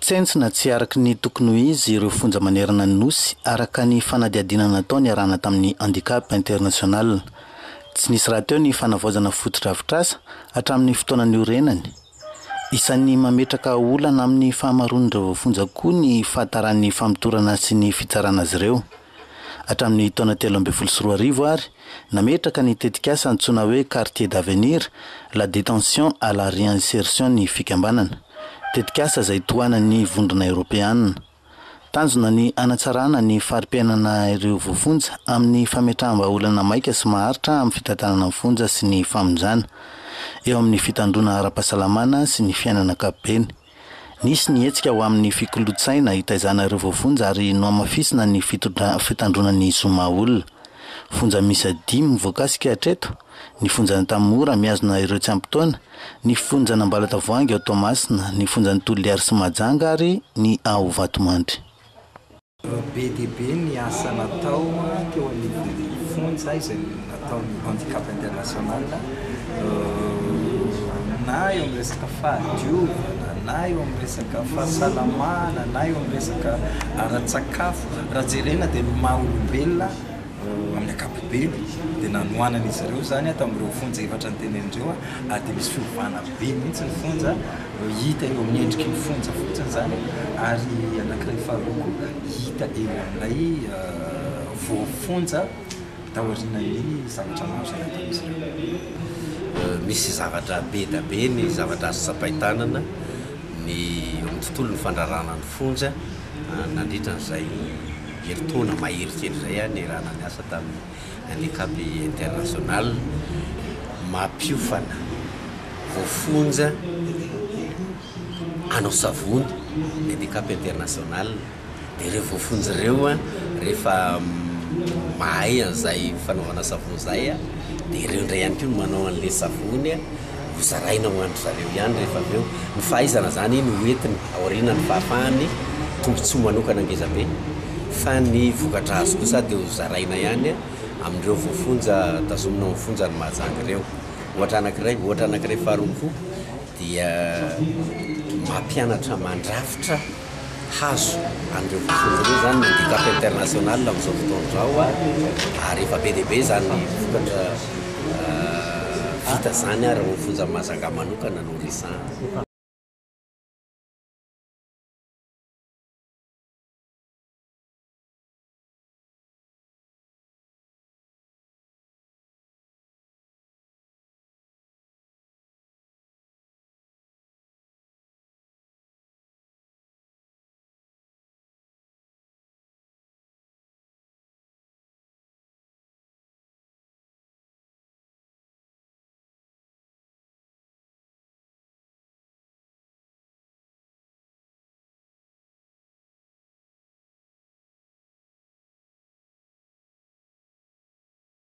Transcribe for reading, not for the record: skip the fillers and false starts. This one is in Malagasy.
Tsentsina tsy araky ny tokony ho izy ireo fonja manerana ny nosy araka ny fanadiadina nataony arahana tamin'ny handicap international. Tsy nisy raha teo ny fanavaozana foto-drafitrasa hatramin'ny fotoana ny orenany. Isan'ny mametraka olana amin'ny fahamaron'ireo fonja koa ny fahataran'ny famitorana sy ny fitsarana azy ireo. Hatramin'ny taona 2024 ary nametraka ny tetikasa antsoina hoe quartier d'avenir, la détention à la réinsertion ny fikambanana. Tetikasa izay tohanan'ny vondrona Europeanina. Tanjona ny anatsarana ny fari-piainana ireo voafonja amin'ny fametraham-baolana maika sy maharitra amin'ny fitantanana fonja sy ny famonjana eo amin'ny fitandrona ara-pahasalamana sy ny fiainana ankapobeny. Nisy ny hetsika ho amin'ny fikolotsaina hitaizana ireo voafonja ary no amafisina ny fitandronan'ny zoma olona. Fonja misy 5 mivoakasika hatreto, ny fonjany Tamora miazona ireo tsy ampy-taona, ny fonjany Ambalatavoangy ao Toamasina, ny fonjany Toliary sy Mahajanga ary ny ao Vatomandry. Be dia be ny asa natao teo anivon'ny fonja izay nataon'ny handicap international na eo amin'ny resaka fahadiovana, na eo amin'ny resaka fahasalamana, na eo amin'ny resaka ara-tsakafo. Raha jerena dia maha-olombelona amin'ny ankapobeny dia nanohanana izy ireo zany atao amin'ireo fonja efatra ny tenenindreo dia misy fiovana be mihitsy ny fonja hita eo amin'ny endriky ny fonja fotsiny zany ary anankiray faharoa hita eo amin'ilay voafonja taorian'ny zavatra maro izay natao izy ireo. Misy zavatra be da be ny zavatra azo sapaitanana ny amin'ny tontolo ny fandrarana ny fonja nandritran'izay herintaona mahery kely izay ny rahana ny asa tamin'ny handicap international mampiofana voafonja anao savony ny handicap international dia ireo voafonja ireo rehefa mahay an'izay fanaovana savony izay dia ireo indray ihany koa no manao an'ilay savony hozaraina ho andro zareo ihany rehefa avy eo ny fahaizana zany no entiny aoriana ny fahafahany tombontsoa manokana angezabe. Fa ny vokatra azo kosa dia hozaraina ihany amin'ireo voafonja tazomina mifonja ny Mahajanga ireo. Ohatra anankiray faharoa koa dia mampianatra mandrafitra hazo an'ireo voafonja ireo zany ny handicap international amin'izao fotoana izao ary efa be dia be zany vokatra vita zany raha mifonja Mahajanga manokana no resahana.